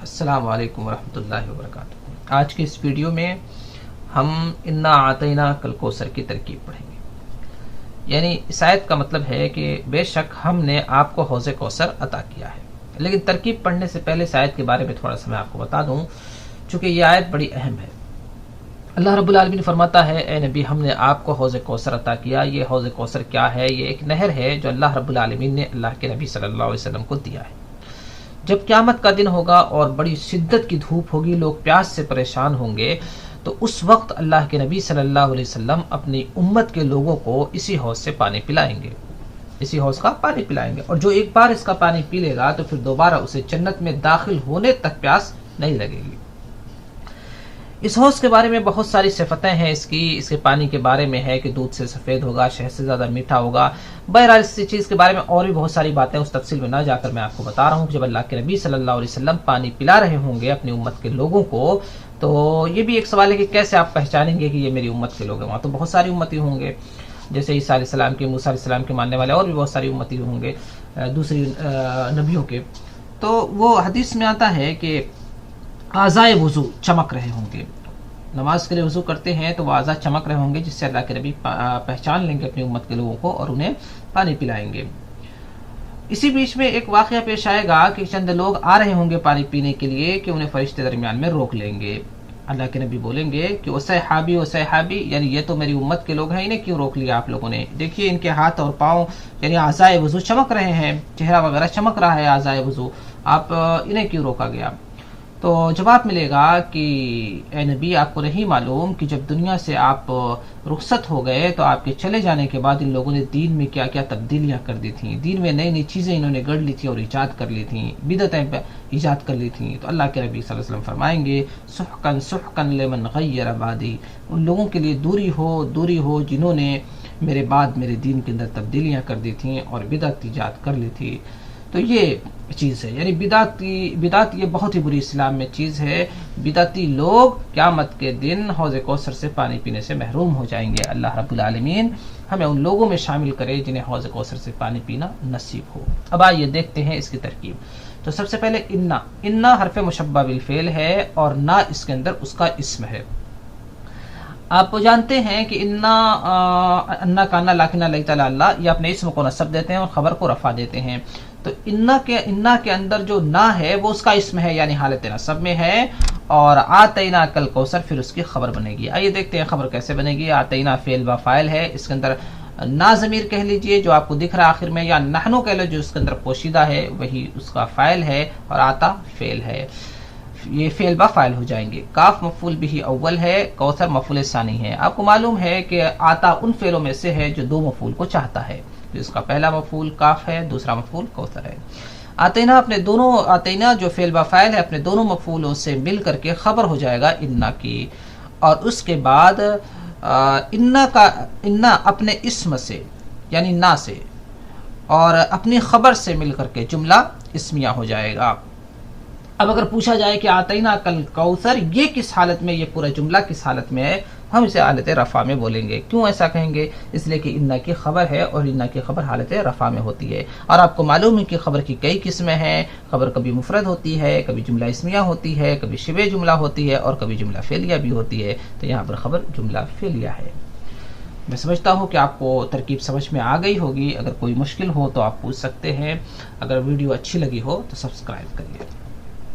السلام علیکم ورحمۃ اللہ وبرکاتہ۔ آج کے اس ویڈیو میں ہم انا اعطیناک الکوثر کی ترکیب پڑھیں گے۔ یعنی اس آیت کا مطلب ہے کہ بے شک ہم نے آپ کو حوض کوثر عطا کیا ہے۔ لیکن ترکیب پڑھنے سے پہلے اس آیت کے بارے میں تھوڑا سا میں آپ کو بتا دوں، چونکہ یہ آیت بڑی اہم ہے۔ اللہ رب العالمین فرماتا ہے، اے نبی ہم نے آپ کو حوض کوثر عطا کیا۔ یہ حوض کوثر کیا ہے؟ یہ ایک نہر ہے جو اللہ رب العالمین نے اللہ کے نبی صلی اللہ علیہ وسلم کو دیا ہے۔ جب قیامت کا دن ہوگا اور بڑی شدت کی دھوپ ہوگی، لوگ پیاس سے پریشان ہوں گے، تو اس وقت اللہ کے نبی صلی اللہ علیہ وسلم اپنی امت کے لوگوں کو اسی حوض سے پانی پلائیں گے، اسی حوض کا پانی پلائیں گے۔ اور جو ایک بار اس کا پانی پی لے گا تو پھر دوبارہ اسے جنت میں داخل ہونے تک پیاس نہیں لگے گی۔ اس حوض کے بارے میں بہت ساری صفتیں ہیں اس کے پانی کے بارے میں ہے کہ دودھ سے سفید ہوگا، شہد سے زیادہ میٹھا ہوگا۔ بہرحال اس چیز کے بارے میں اور بھی بہت ساری باتیں، اس تفصیل میں نہ جا کر میں آپ کو بتا رہا ہوں کہ جب اللہ کے نبی صلی اللہ علیہ وسلم پانی پلا رہے ہوں گے اپنی امت کے لوگوں کو، تو یہ بھی ایک سوال ہے کہ کیسے آپ پہچانیں گے کہ یہ میری امت کے لوگ ہیں؟ وہاں تو بہت ساری امتی ہوں گے، جیسے عیسیٰ علیہ السلام کے، موسیٰ علیہ السلام کے ماننے والے اور بھی بہت ساری امتی ہوں گے دوسری نبیوں کے۔ تو وہ حدیث میں آتا ہے کہ اعضائے وضو چمک رہے ہوں گے، نماز کے لیے وضو کرتے ہیں تو وہ اعضاء چمک رہے ہوں گے، جس سے اللہ کے نبی پہچان لیں گے اپنی امت کے لوگوں کو اور انہیں پانی پلائیں گے۔ اسی بیچ میں ایک واقعہ پیش آئے گا کہ چند لوگ آ رہے ہوں گے پانی پینے کے لیے کہ انہیں فرشتے درمیان میں روک لیں گے۔ اللہ کے نبی بولیں گے کہ وصحابی وصحابی، یعنی یہ تو میری امت کے لوگ ہیں، انہیں کیوں روک لیا آپ لوگوں نے؟ دیکھیے ان کے ہاتھ اور پاؤں یعنی اعضائے وضو چمک رہے ہیں، چہرہ وغیرہ چمک رہا ہے اعضائے وضو، آپ انہیں کیوں روکا گیا؟ تو جواب ملے گا کہ اے نبی آپ کو نہیں معلوم کہ جب دنیا سے آپ رخصت ہو گئے تو آپ کے چلے جانے کے بعد ان لوگوں نے دین میں کیا کیا تبدیلیاں کر دی تھیں، دین میں نئی نئی چیزیں انہوں نے گڑھ لی تھیں اور ایجاد کر لی تھیں، بدعتیں ایجاد کر لی تھیں۔ تو اللہ کے نبی صلی اللہ علیہ وسلم فرمائیں گے سحقن سحقن لمن غیر بعدی، ان لوگوں کے لیے دوری ہو جنہوں نے میرے بعد میرے دین کے اندر تبدیلیاں کر دی تھیں اور بدعت ایجاد کر لی تھی۔ تو یہ چیز ہے، یعنی بدعت یہ بہت ہی بری اسلام میں چیز ہے۔ بدعتی لوگ قیامت کے دن حوض کوثر سے پانی پینے سے محروم ہو جائیں گے۔ اللہ رب العالمین ہمیں ان لوگوں میں شامل کرے جنہیں حوض کوثر سے پانی پینا نصیب ہو۔ اب آئیے دیکھتے ہیں اس کی ترکیب۔ تو سب سے پہلے انا حرف مشبہ بالفعل ہے اور نا اس کے اندر اس کا اسم ہے۔ آپ جانتے ہیں کہ انا کانا لاکنا لئی تعالی اللہ، یہ اپنے اسم کو نصب دیتے ہیں اور خبر کو رفع دیتے ہیں۔ تو انا کے اندر جو نا ہے وہ اس کا اسم ہے، یعنی حالت نصب میں ہے، اور آتینا کل کوثر پھر اس کی خبر بنے گی۔ آئیے دیکھتے ہیں خبر کیسے بنے گی۔ آتینا فعل و فاعل ہے، اس کے اندر نا ضمیر کہہ لیجئے جو آپ کو دکھ رہا آخر میں، یا نحنو کہہ لو جو اس کے اندر پوشیدہ ہے، وہی اس کا فاعل ہے، اور آتا فعل ہے، یہ فعل با فاعل ہو جائیں گے۔ کاف مفعول بھی اول ہے، کوثر مفعول ثانی ہے۔ آپ کو معلوم ہے کہ آتا ان فعلوں میں سے ہے جو دو مفعول کو چاہتا ہے، جس کا پہلا مفعول کاف ہے، دوسرا مفعول کوثر ہے۔ آتینا جو فعل با فاعل ہے اپنے دونوں مفعولوں سے مل کر کے خبر ہو جائے گا انا کی، اور اس کے بعد انا اپنے اسم سے یعنی نا سے اور اپنی خبر سے مل کر کے جملہ اسمیہ ہو جائے گا۔ اب اگر پوچھا جائے کہ آتینا کل کوثر یہ کس حالت میں، یہ پورا جملہ کس حالت میں ہے، ہم اسے حالت رفع میں بولیں گے۔ کیوں ایسا کہیں گے؟ اس لیے کہ انا کی خبر ہے اور انا کی خبر حالت رفع میں ہوتی ہے، اور آپ کو معلوم ہے کہ خبر کی کئی قسمیں ہیں۔ خبر کبھی مفرد ہوتی ہے، کبھی جملہ اسمیہ ہوتی ہے، کبھی شبہ جملہ ہوتی ہے، اور کبھی جملہ فعلیہ بھی ہوتی ہے۔ تو یہاں پر خبر جملہ فعلیہ ہے۔ میں سمجھتا ہوں کہ آپ کو ترکیب سمجھ میں آ گئی ہوگی۔ اگر کوئی مشکل ہو تو آپ پوچھ سکتے ہیں۔ اگر ویڈیو اچھی لگی ہو تو سبسکرائب کریے۔